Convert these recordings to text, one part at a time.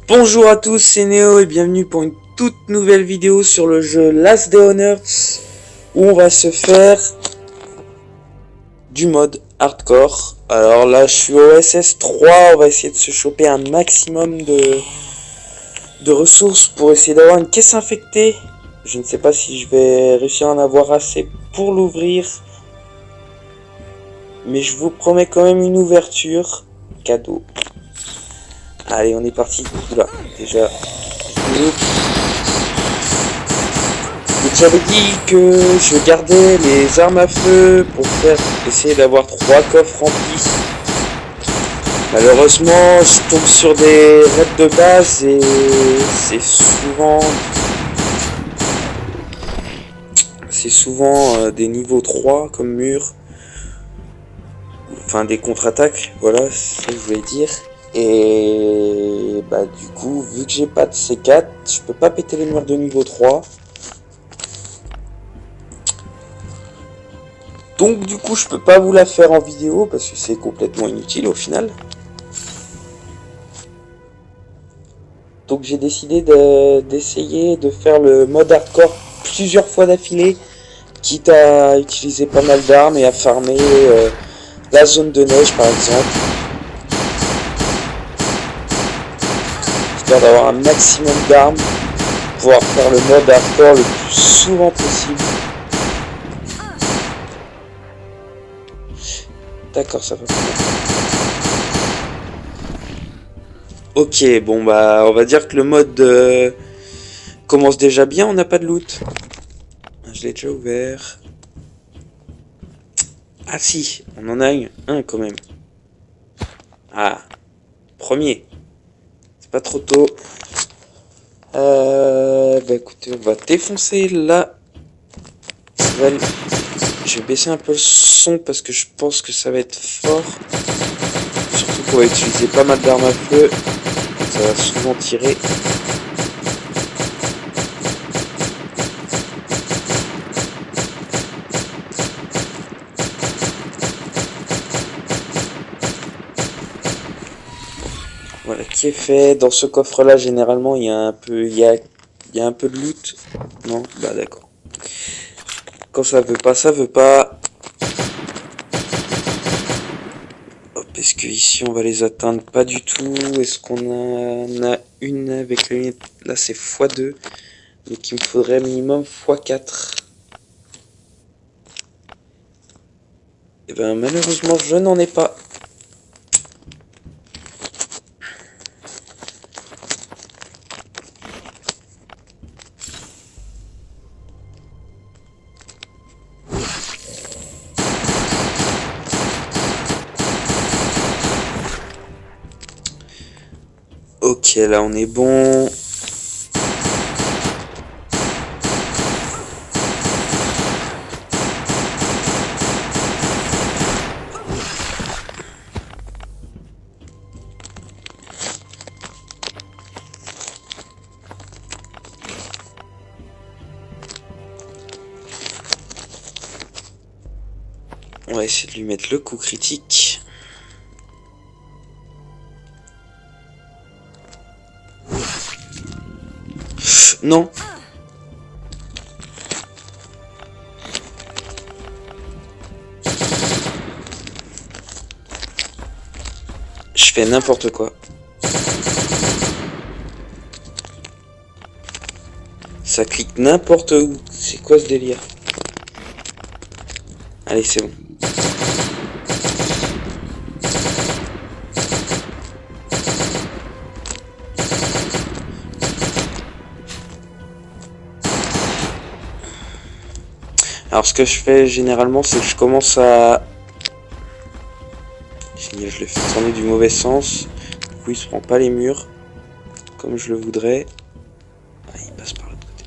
Bonjour à tous, c'est Néo et bienvenue pour une toute nouvelle vidéo sur le jeu Last Day on Earth où on va se faire du mode hardcore. Alors là je suis au SS3, on va essayer de se choper un maximum de ressources pour essayer d'avoir une caisse infectée. Je ne sais pas si je vais réussir à en avoir assez pour l'ouvrir, mais je vous promets quand même une ouverture cadeau. Allez, on est parti. Oula, déjà. Donc j'avais dit que je gardais les armes à feu pour essayer d'avoir 3 coffres remplis. Malheureusement, je tombe sur des raids de base et c'est souvent des niveaux 3 comme mur. Enfin des contre-attaques, voilà, c'est ce que je voulais dire. Et bah du coup, vu que j'ai pas de C4, je peux pas péter les murs de niveau 3. Donc du coup, je peux pas vous la faire en vidéo parce que c'est complètement inutile au final. Donc j'ai décidé d'essayer de faire le mode hardcore plusieurs fois d'affilée, quitte à utiliser pas mal d'armes et à farmer la zone de neige par exemple. Histoire d'avoir un maximum d'armes, pouvoir faire le mode hardcore le plus souvent possible. D'accord, ça va. Ok, bon bah on va dire que le mode commence déjà bien, on n'a pas de loot. Je l'ai déjà ouvert. Ah si, on en a un quand même. Ah, premier. C'est pas trop tôt. Bah écoutez, on va défoncer là. Je vais baisser un peu le son parce que je pense que ça va être fort. Surtout qu'on va utiliser pas mal d'armes à feu. Ça va souvent tirer. Voilà, qui est fait. Dans ce coffre-là, généralement, il y a un peu de loot. Non, bah d'accord. Quand ça veut pas, ça veut pas. Hop, est-ce que ici on va les atteindre? Pas du tout. Est-ce qu'on en a une avec le... Là, c'est x2. Donc il me faudrait minimum x4. Et ben malheureusement, je n'en ai pas. Ok, là on est bon. On va essayer de lui mettre le coup critique. Non. Je fais n'importe quoi. Ça clique n'importe où. C'est quoi ce délire? Allez, c'est bon. Alors ce que je fais généralement, c'est que je commence à... Génial, je le fais tourner du mauvais sens. Du coup, il se prend pas les murs comme je le voudrais. Ah, il passe par l'autre côté.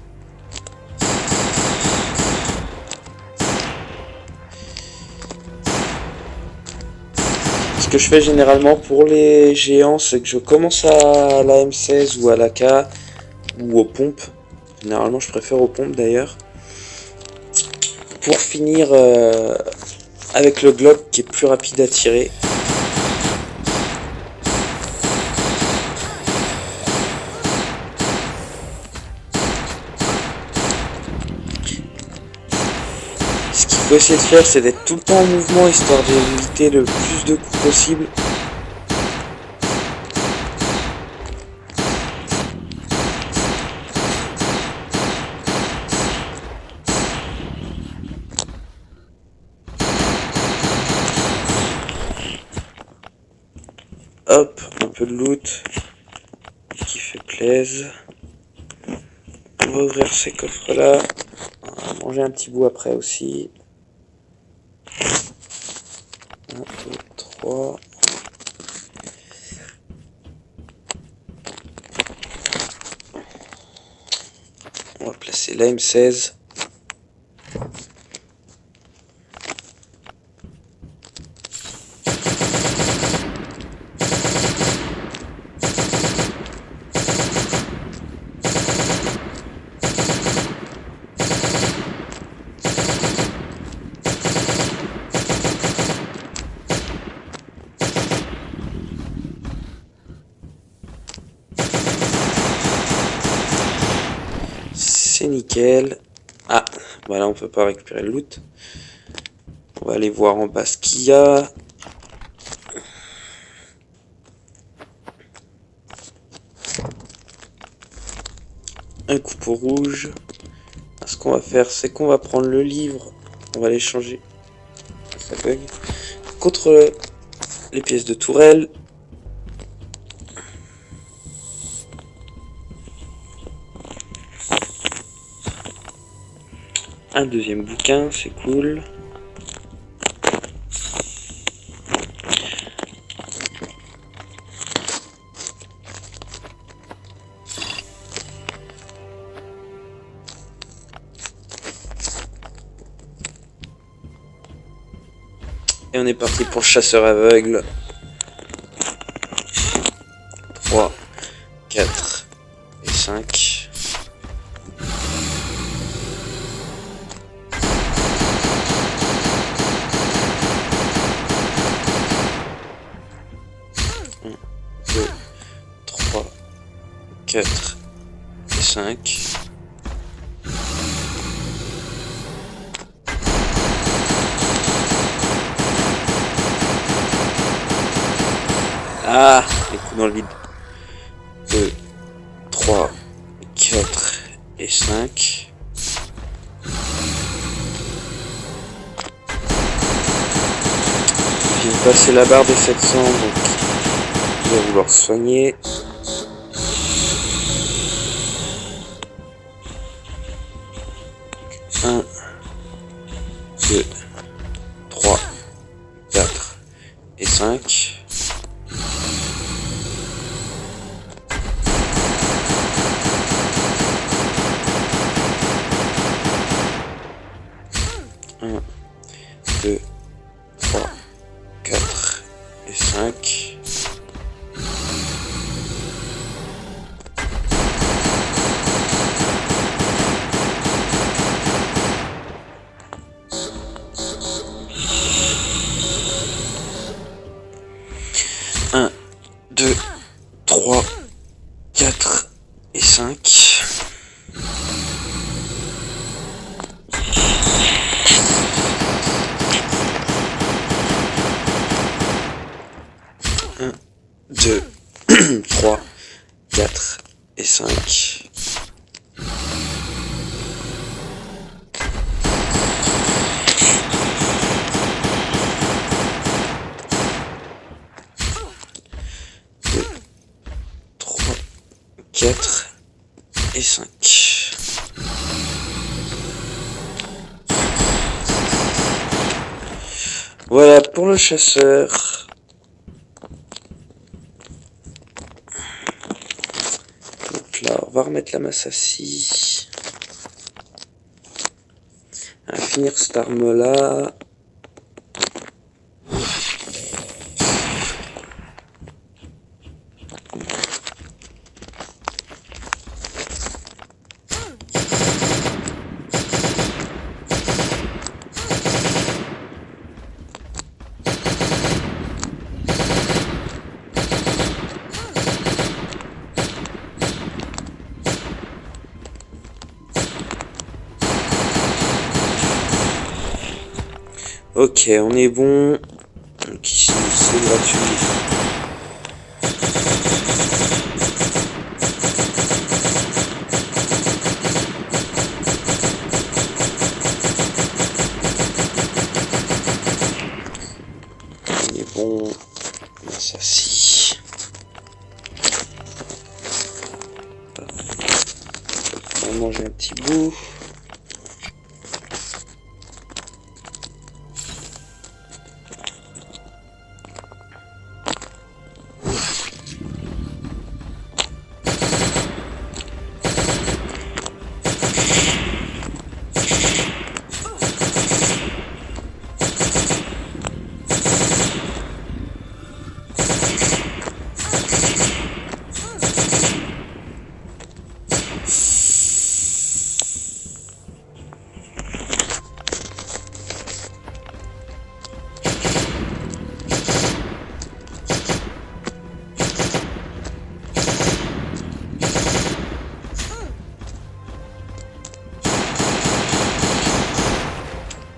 Ce que je fais généralement pour les géants, c'est que je commence à la M16 ou à l'AK ou aux pompes. Généralement, je préfère aux pompes d'ailleurs. Pour finir avec le Glock qui est plus rapide à tirer. faut essayer de faire, c'est d'être tout le temps en mouvement, histoire d'éviter le plus de coups possible. Hop, un peu de loot qui fait plaisir. On va ouvrir ces coffres là. On va manger un petit bout après aussi. 1, 2, 3. On va placer la M16. C'est nickel. Ah, voilà, on peut pas récupérer le loot. On va aller voir en bas ce qu'il y a. Un coupeau rouge. Ce qu'on va faire, c'est qu'on va prendre le livre. On va l'échanger. Ça bug. Contre les pièces de tourelle. Un deuxième bouquin, c'est cool. Et on est parti pour le chasseur aveugle. 3, 4 et 5. Deux, 3, 4 et 5. Ah, les coups dans le vide. 2, 3, 4 et 5. Il vient de passer la barre des 700, donc il va vouloir se soigner. Un, 2, 3, 4 et 5. Un, 2, 3, 4 et 5. Un, 2, 3, 4 et 5. Un, 2, 3, 4 et 5. Deux, 3, 4 et 5. Voilà pour le chasseur. Donc là, on va remettre la masse assis. On va finir cette arme là. Ok, on est bon. Donc ici, c'est gratuit. On est bon. Ça si. On va manger un petit bout.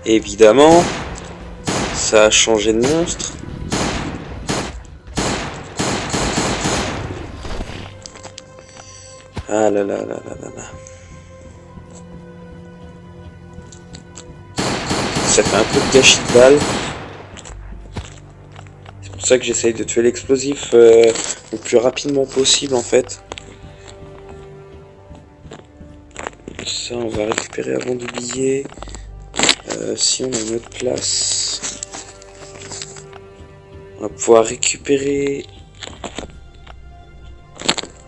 Évidemment, ça a changé de monstre. Ah là là là là là là. Ça fait un peu de gâchis de balles. C'est pour ça que j'essaye de tuer l'explosif le plus rapidement possible en fait. Ça on va récupérer avant d'oublier. Si on a une autre place, on va pouvoir récupérer.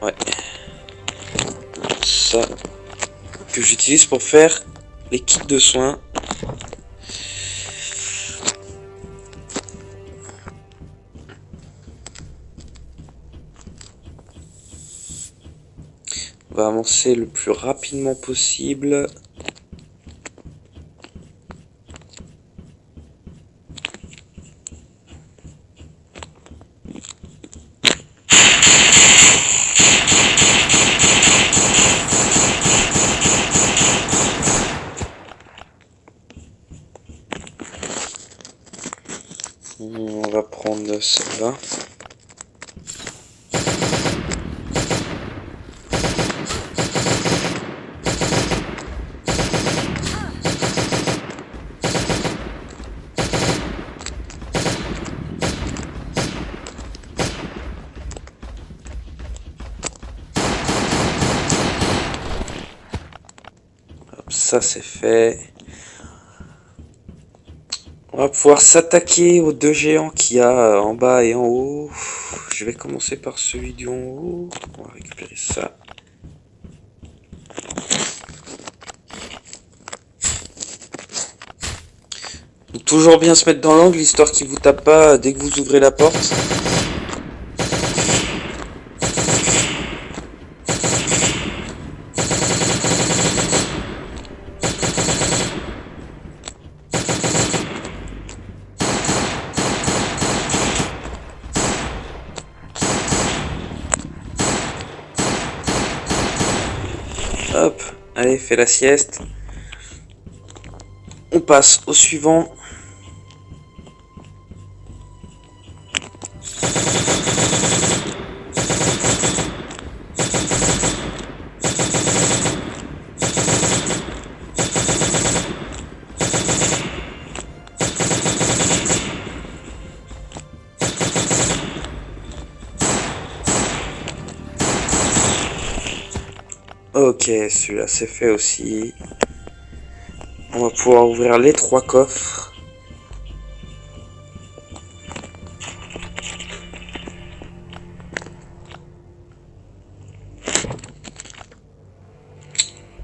Ouais. Ça que j'utilise pour faire les kits de soins. On va avancer le plus rapidement possible. On va prendre celle-là. Hop, ça c'est fait. On va pouvoir s'attaquer aux deux géants qu'il y a en bas et en haut. Je vais commencer par celui du en haut. On va récupérer ça. Donc, toujours bien se mettre dans l'angle, histoire qu'il vous tape pas dès que vous ouvrez la porte. Hop, allez, fais la sieste. On passe au suivant. Ok, celui-là c'est fait aussi. On va pouvoir ouvrir les 3 coffres.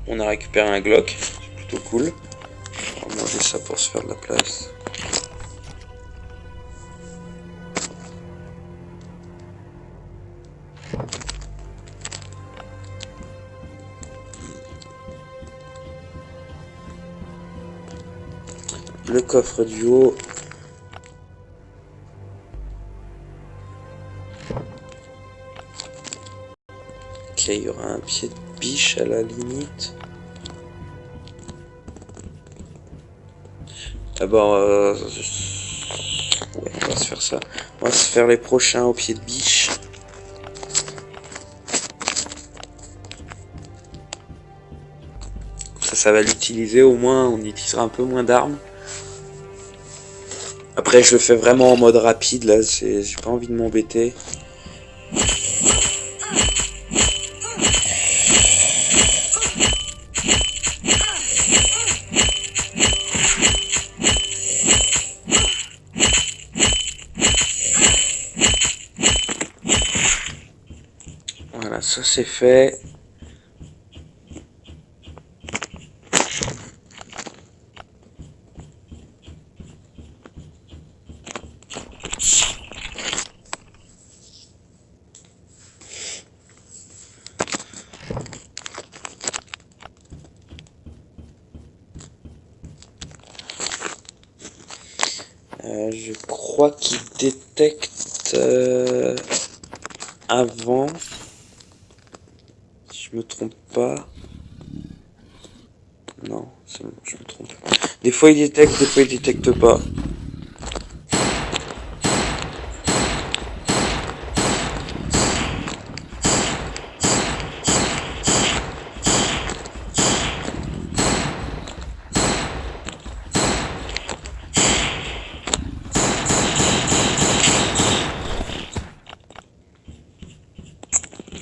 On a récupéré un Glock, c'est plutôt cool. On va manger ça pour se faire de la place. Le coffre du haut. Ok, il y aura un pied de biche à la limite. Ah bah, ouais, on va se faire ça. On va se faire les prochains au pied de biche. Ça va l'utiliser, au moins on utilisera un peu moins d'armes. Après je le fais vraiment en mode rapide, là j'ai pas envie de m'embêter. Voilà, ça c'est fait. Je crois qu'il détecte avant, si je me trompe pas. Non, c'est bon, je me trompe. Des fois il détecte, des fois il détecte pas.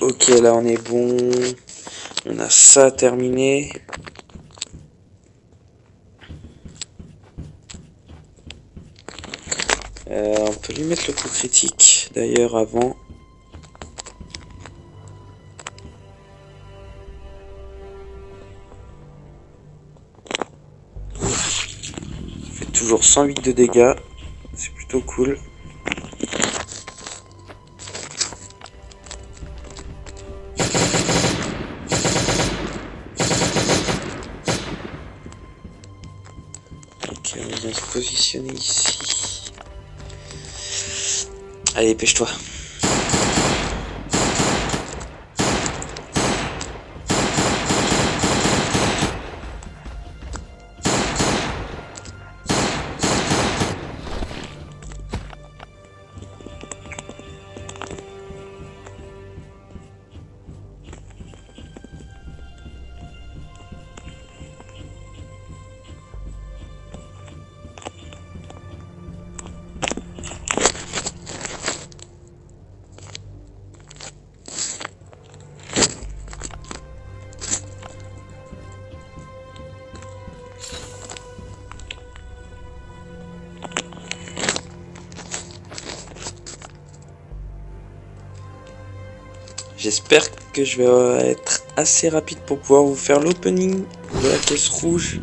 Ok, là on est bon. On a ça terminé. On peut lui mettre le coup critique d'ailleurs avant. Ça fait toujours 108 de dégâts. C'est plutôt cool. Ok, on vient se positionner ici. Allez, dépêche-toi. J'espère que je vais être assez rapide pour pouvoir vous faire l'opening de la caisse rouge.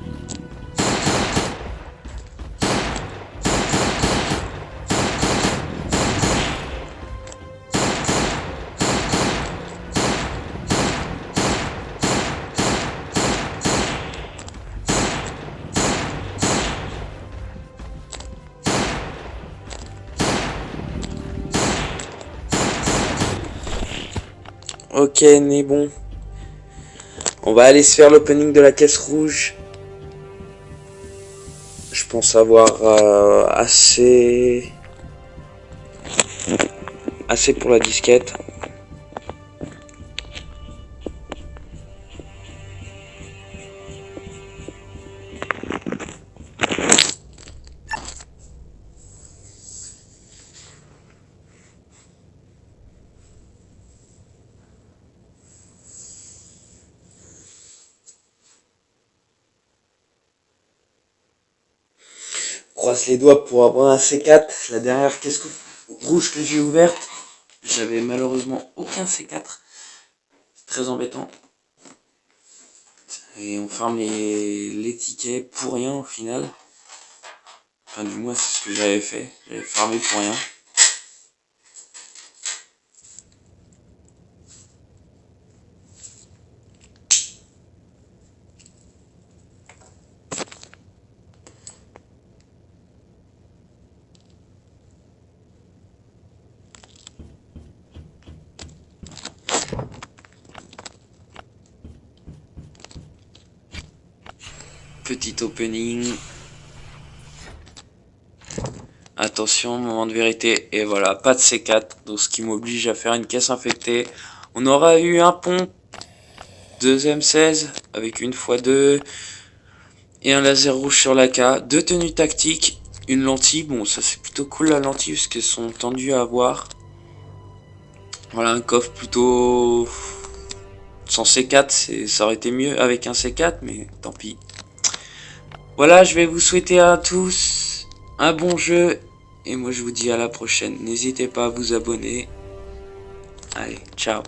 Ok, on est bon. On va aller se faire l'opening de la caisse rouge. Je pense avoir assez pour la disquette. Croise les doigts pour avoir un C4. La dernière caisse rouge que j'ai ouverte, j'avais malheureusement aucun C4. C'est très embêtant. Et on ferme les tickets pour rien au final. Enfin, du moins, c'est ce que j'avais fait. J'avais fermé pour rien. Petit opening. Attention, moment de vérité. Et voilà, pas de C4. Donc ce qui m'oblige à faire une caisse infectée. On aura eu un pont. 2M16 avec une x2. Et un laser rouge sur l'AK. 2 tenues tactiques. Une lentille. Bon, ça c'est plutôt cool la lentille parce qu'elles sont tendues à avoir. Voilà, un coffre plutôt... Sans C4, ça aurait été mieux avec un C4, mais tant pis. Voilà, je vais vous souhaiter à tous un bon jeu. Et moi je vous dis à la prochaine. N'hésitez pas à vous abonner. Allez, ciao.